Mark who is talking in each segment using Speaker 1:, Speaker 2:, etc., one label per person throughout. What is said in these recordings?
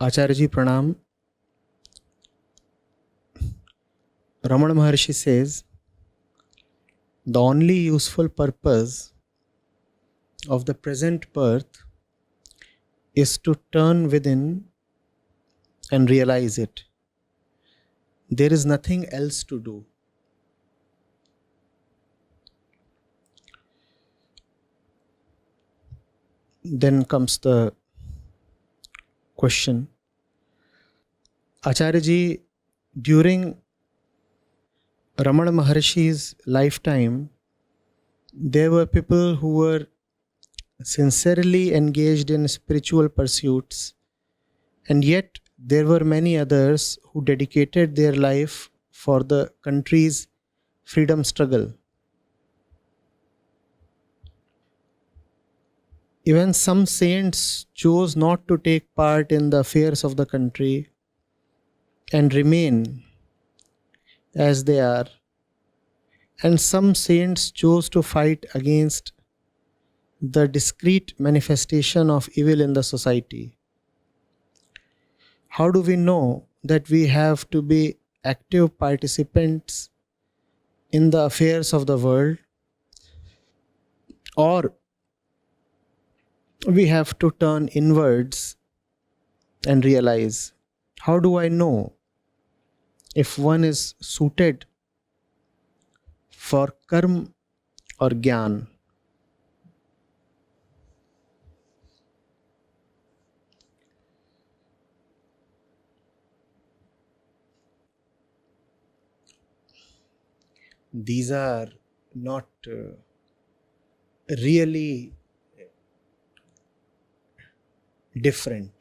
Speaker 1: Acharya Ji Pranam. Ramana Maharshi says, the only useful purpose of the present birth is to turn within and realize it. There is nothing else to do. Then comes the question. Acharya Ji, during Ramana Maharshi's lifetime, there were people who were sincerely engaged in spiritual pursuits, and yet there were many others who dedicated their life for the country's freedom struggle. Even some saints chose not to take part in the affairs of the country and remain as they are. And some saints chose to fight against the discrete manifestation of evil in the society. How do we know that we have to be active participants in the affairs of the world, or we have to turn inwards and realize? How do I know if one is suited for karma or Gyan? These are not really different.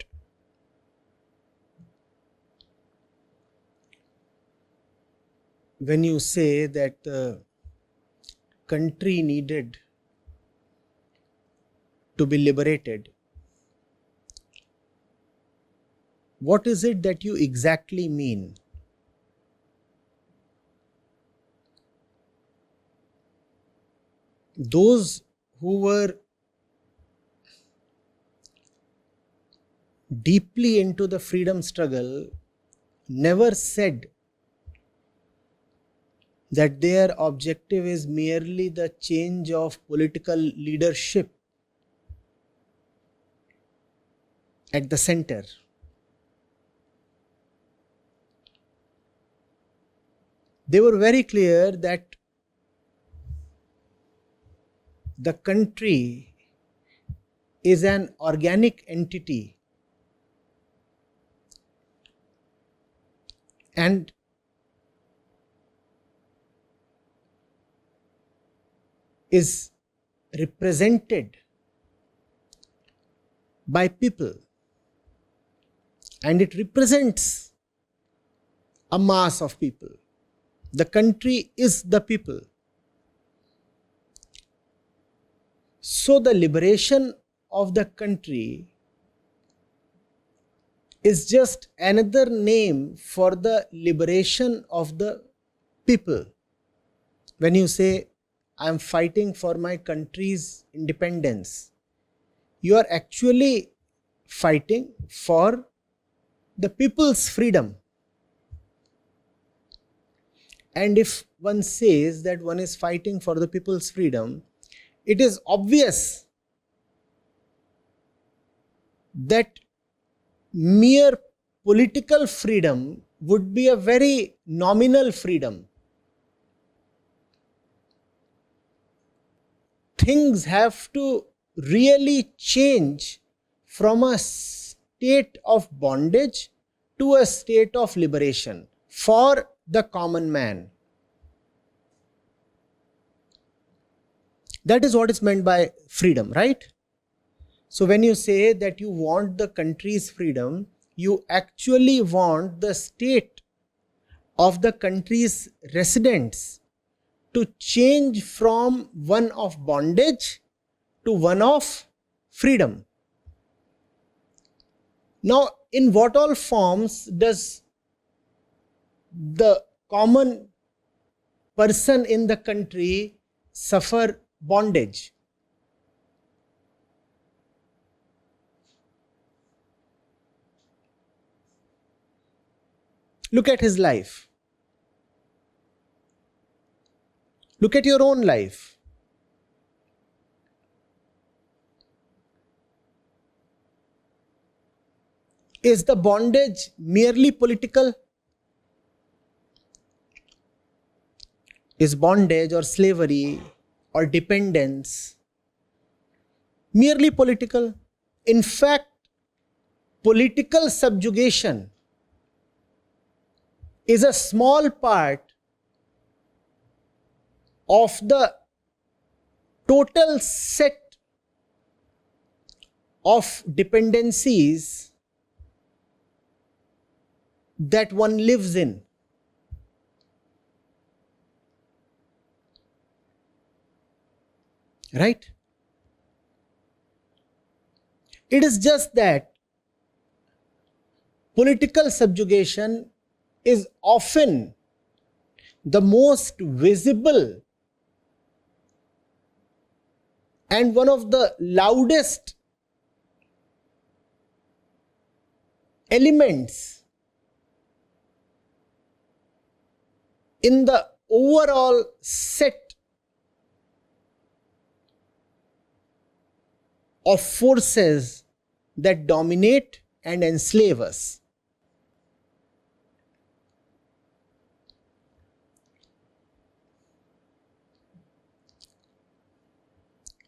Speaker 1: When you say that the country needed to be liberated, what is it that you exactly mean? Those who were deeply into the freedom struggle never said that their objective is merely the change of political leadership at the center. They were very clear that the country is an organic entity, and is represented by people, and it represents a mass of people. The country is the people. So the liberation of the country is just another name for the liberation of the people. When you say, I am fighting for my country's independence, you are actually fighting for the people's freedom. And if one says that one is fighting for the people's freedom, it is obvious that mere political freedom would be a very nominal freedom. Things have to really change from a state of bondage to a state of liberation for the common man. That is what is meant by freedom, right? So when you say that you want the country's freedom, you actually want the state of the country's residents to change from one of bondage to one of freedom. Now, in what all forms does the common person in the country suffer bondage? Look at his life. Look at your own life. Is the bondage merely political? Is bondage or slavery or dependence merely political? In fact, political subjugation is a small part of the total set of dependencies that one lives in. Right? It is just that political subjugation is often the most visible and one of the loudest elements in the overall set of forces that dominate and enslave us.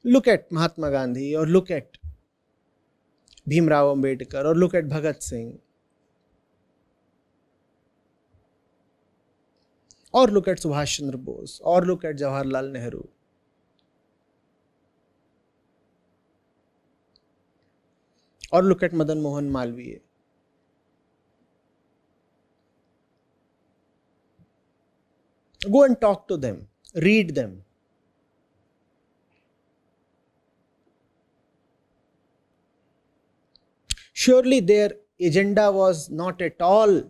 Speaker 1: Look at Mahatma Gandhi, or look at Bhimrao Ambedkar, or look at Bhagat Singh, or look at Subhash Chandra Bose, or look at Jawaharlal Nehru. Or look at Madan Mohan Malviya. Go and talk to them, read them. Surely their agenda was not at all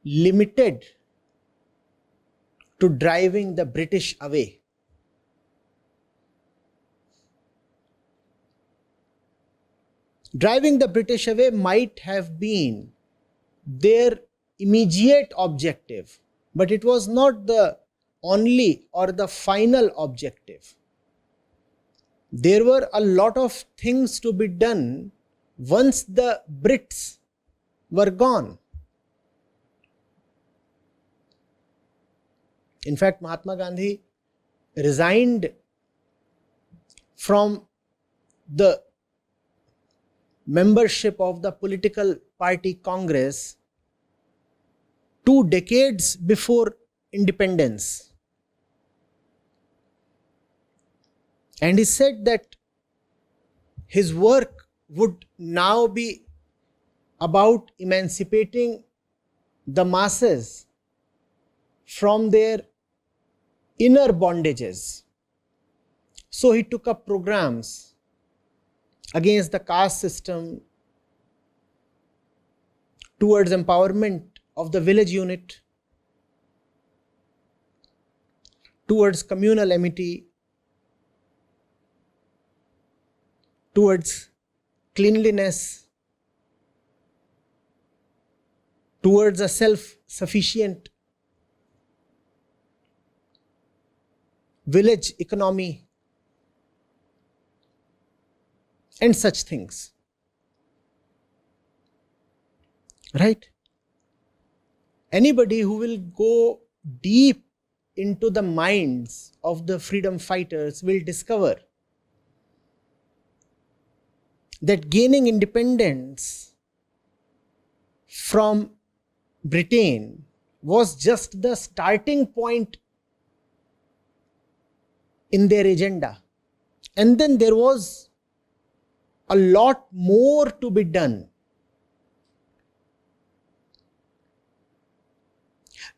Speaker 1: limited to driving the British away. Driving the British away might have been their immediate objective, but it was not the only or the final objective. There were a lot of things to be done once the Brits were gone. In fact, Mahatma Gandhi resigned from the membership of the political party Congress 2 decades before independence. And he said that his work would now be about emancipating the masses from their inner bondages. So he took up programs against the caste system, towards empowerment of the village unit, towards communal amity, towards cleanliness, towards a self-sufficient village economy, and such things. Right? Anybody who will go deep into the minds of the freedom fighters will discover that gaining independence from Britain was just the starting point in their agenda. And then there was a lot more to be done.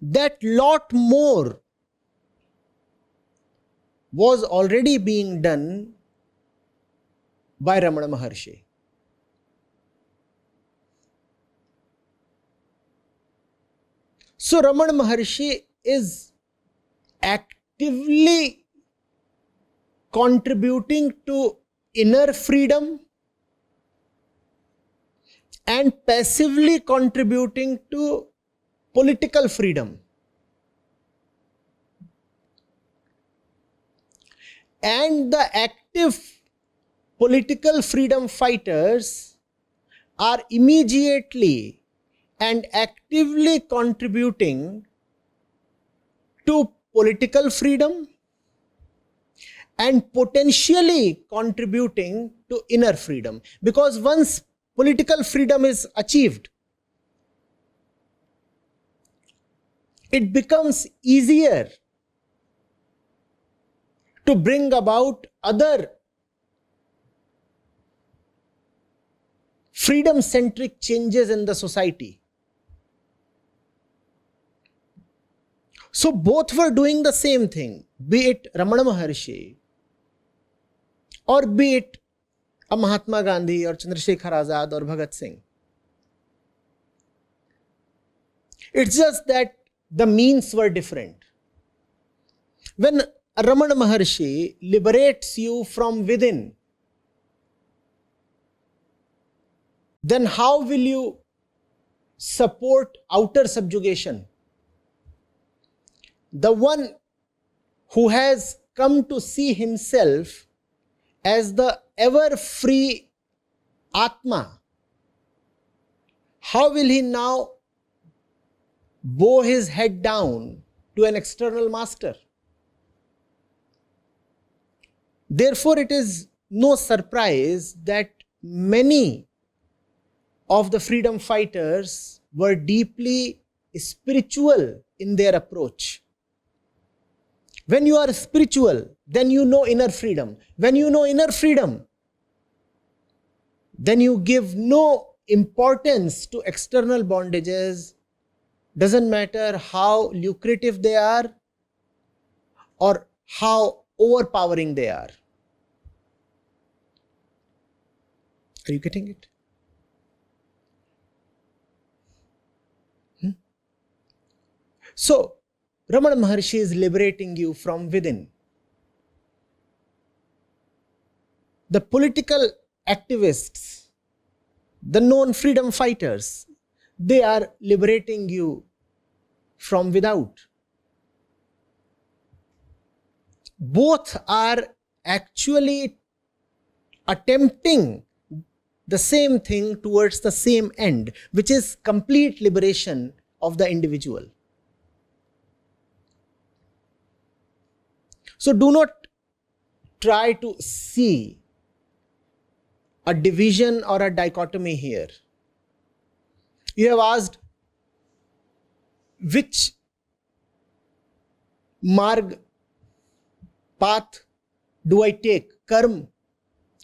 Speaker 1: That lot more was already being done by Ramana Maharshi. So Ramana Maharshi is actively contributing to inner freedom and passively contributing to political freedom. And the active political freedom fighters are immediately and actively contributing to political freedom and potentially contributing to inner freedom. Because once political freedom is achieved, it becomes easier to bring about other freedom-centric changes in the society. So both were doing the same thing, be it Ramana Maharshi or be it a Mahatma Gandhi or Chandrasekhar Azad or Bhagat Singh. It's just that the means were different. When Ramana Maharshi liberates you from within, then how will you support outer subjugation? The one who has come to see himself as the ever free Atma, how will he now bow his head down to an external master? Therefore, it is no surprise that many of the freedom fighters were deeply spiritual in their approach. When you are spiritual, then you know inner freedom. When you know inner freedom, then you give no importance to external bondages. Doesn't matter how lucrative they are or how overpowering they are. Are you getting it? So, Ramana Maharshi is liberating you from within. The political activists, the known freedom fighters, they are liberating you from without. Both are actually attempting the same thing towards the same end, which is complete liberation of the individual. So do not try to see a division or a dichotomy here. You have asked, which marg, path do I take, karma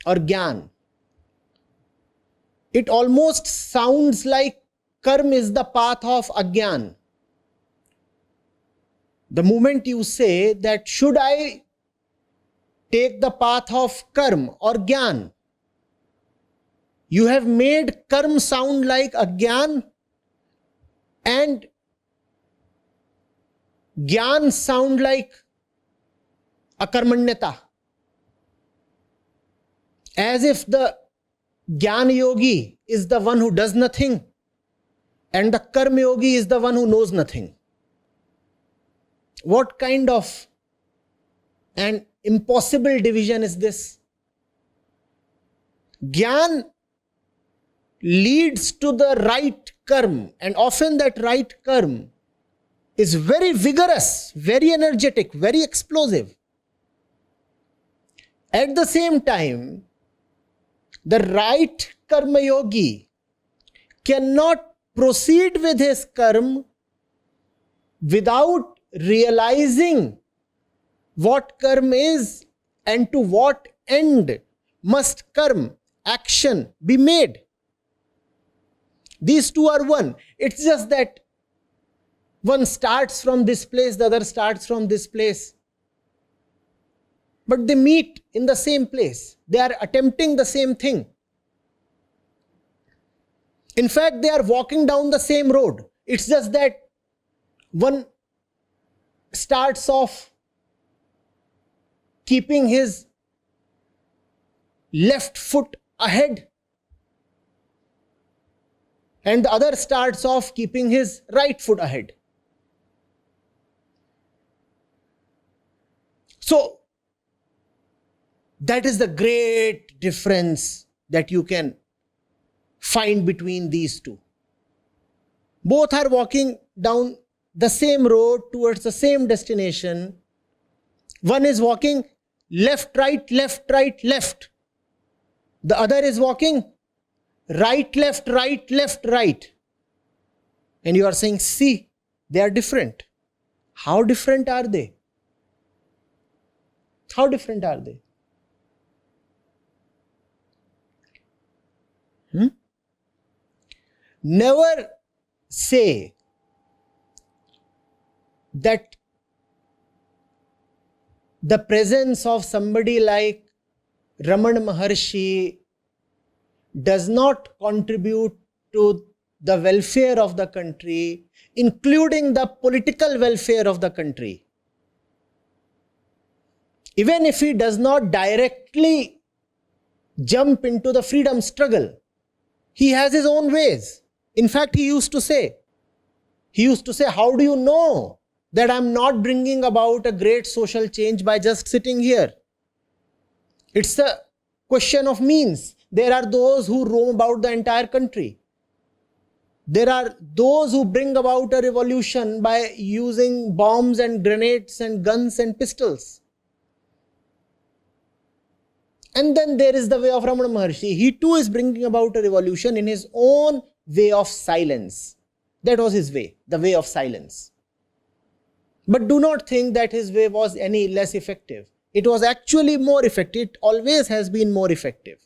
Speaker 1: or gyan? It almost sounds like karma is the path of agyan. The moment you say that should I take the path of karma or gyan, you have made karma sound like agyan and gyan sound like akarmanyata. As if the Gyan yogi is the one who does nothing and the karma yogi is the one who knows nothing. What kind of an impossible division is this? Gyan leads to the right karma, and often that right karma is very vigorous, very energetic, very explosive. At the same time, the right karma yogi cannot proceed with his karma without realizing what karma is and to what end must karma, action, be made. These two are one. It's just that one starts from this place, the other starts from this place. But they meet in the same place. They are attempting the same thing. In fact, they are walking down the same road. It's just that one starts off keeping his left foot ahead and the other starts off keeping his right foot ahead. So that is the great difference that you can find between these two. Both are walking down the same road towards the same destination. One is walking left, right, left, right, left. The other is walking right, left, right, left, right. And you are saying, see, they are different. How different are they? How different are they? Never say that the presence of somebody like Ramana Maharshi does not contribute to the welfare of the country, including the political welfare of the country. Even if he does not directly jump into the freedom struggle, he has his own ways. In fact, he used to say, how do you know that I'm not bringing about a great social change by just sitting here? It's a question of means. There are those who roam about the entire country. There are those who bring about a revolution by using bombs and grenades and guns and pistols. And then there is the way of Ramana Maharshi. He too is bringing about a revolution in his own way of silence. That was his way, the way of silence. But do not think that his way was any less effective. It was actually more effective. It always has been more effective.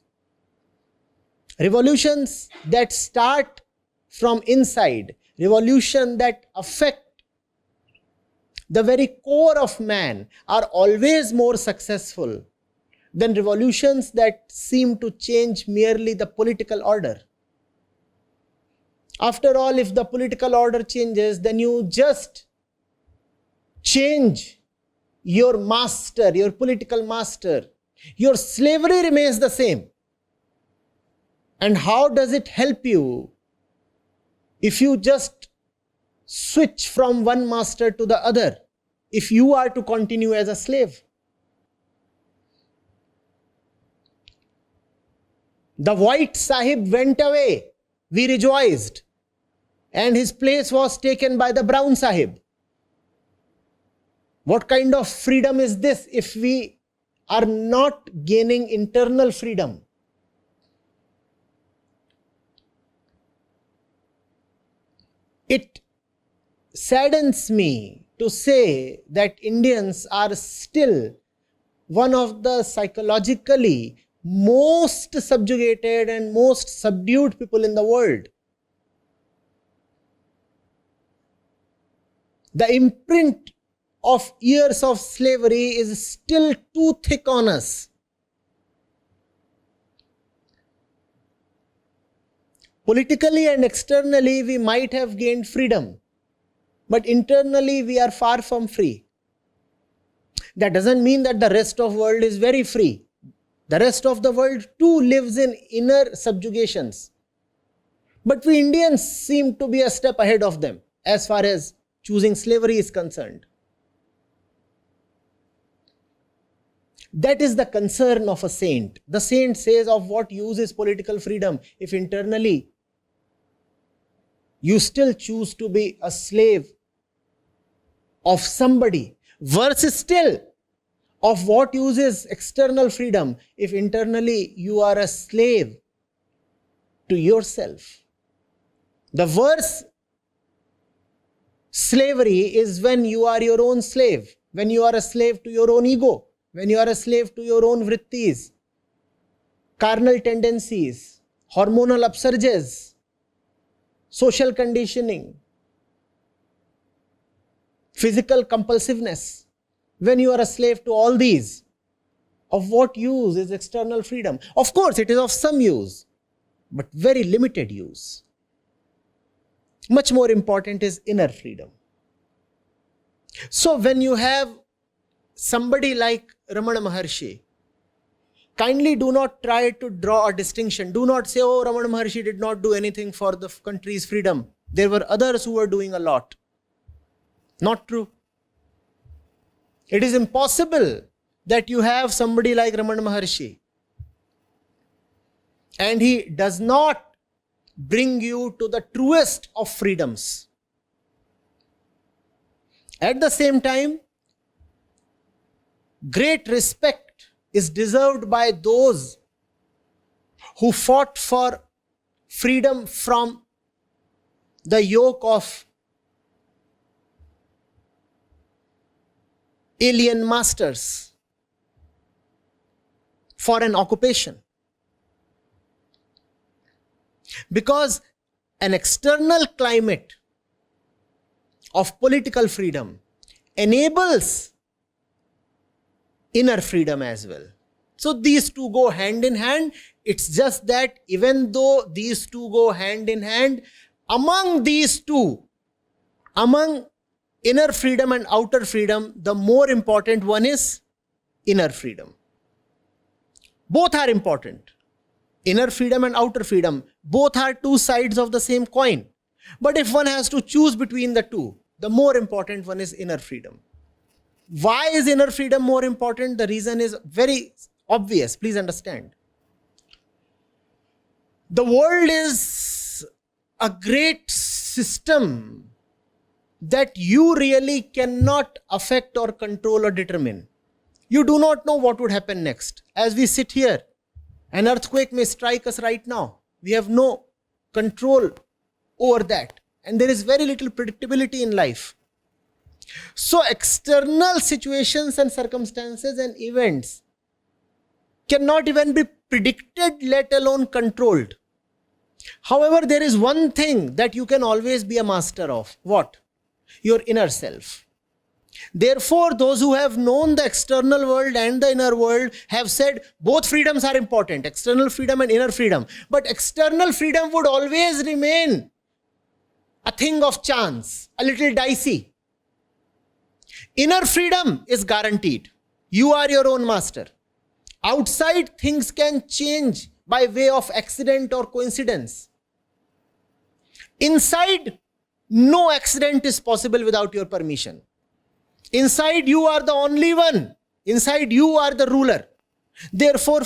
Speaker 1: Revolutions that start from inside, revolutions that affect the very core of man, are always more successful than revolutions that seem to change merely the political order. After all, if the political order changes, then you just change your master, your political master. Your slavery remains the same. And how does it help you if you just switch from one master to the other, if you are to continue as a slave? The white Sahib went away, we rejoiced, and his place was taken by the brown Sahib. What kind of freedom is this if we are not gaining internal freedom? It saddens me to say that Indians are still one of the psychologically most subjugated and most subdued people in the world. The imprint of years of slavery is still too thick on us. Politically and externally, we might have gained freedom, but internally we are far from free. That doesn't mean that the rest of the world is very free. The rest of the world too lives in inner subjugations. But we Indians seem to be a step ahead of them as far as choosing slavery is concerned. That is the concern of a saint. The saint says, of what use is political freedom if internally you still choose to be a slave of somebody? Worse still, of what use is external freedom if internally you are a slave to yourself? The worst slavery is when you are your own slave, when you are a slave to your own ego, when you are a slave to your own vrittis, carnal tendencies, hormonal upsurges, social conditioning, physical compulsiveness. When you are a slave to all these, of what use is external freedom? Of course, it is of some use, but very limited use. Much more important is inner freedom. So when you have somebody like Ramana Maharshi kindly do not try to draw a distinction. Do not say, oh, Ramana Maharshi did not do anything for the country's freedom. There were others who were doing a lot. Not true. It is impossible that you have somebody like Ramana Maharshi and he does not bring you to the truest of freedoms. At the same time, great respect is deserved by those who fought for freedom from the yoke of alien masters for an occupation. Because an external climate of political freedom enables inner freedom as well. So these two go hand in hand. It's just that even though these two go hand in hand, among these two, among inner freedom and outer freedom, the more important one is inner freedom. Both are important. Inner freedom and outer freedom, both are two sides of the same coin. But if one has to choose between the two, the more important one is inner freedom. Why is inner freedom more important? The reason is very obvious. Please understand. The world is a great system that you really cannot affect or control or determine. You do not know what would happen next. As we sit here, an earthquake may strike us right now. We have no control over that. And there is very little predictability in life. So external situations and circumstances and events cannot even be predicted, let alone controlled. However, there is one thing that you can always be a master of. What? Your inner self. Therefore, those who have known the external world and the inner world have said both freedoms are important, external freedom and inner freedom. But external freedom would always remain a thing of chance, a little dicey. Inner freedom is guaranteed. You are your own master. Outside, things can change by way of accident or coincidence. Inside, no accident is possible without your permission. Inside, you are the only one. Inside, you are the ruler. Therefore,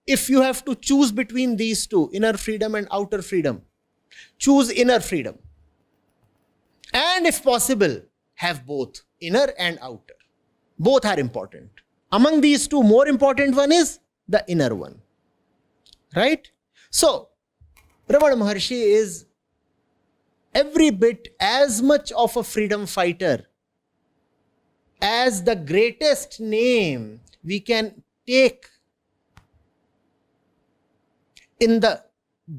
Speaker 1: if you have to choose between these two, inner freedom and outer freedom, choose inner freedom. And if possible, have both, inner and outer. Both are important. Among these two, more important one is the inner one. Right? So, Ramana Maharshi is every bit as much of a freedom fighter as the greatest name we can take in the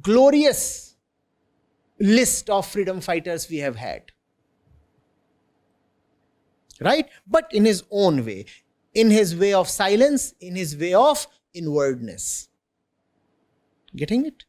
Speaker 1: glorious list of freedom fighters we have had. Right? But in his own way, in his way of silence, in his way of inwardness. Getting it?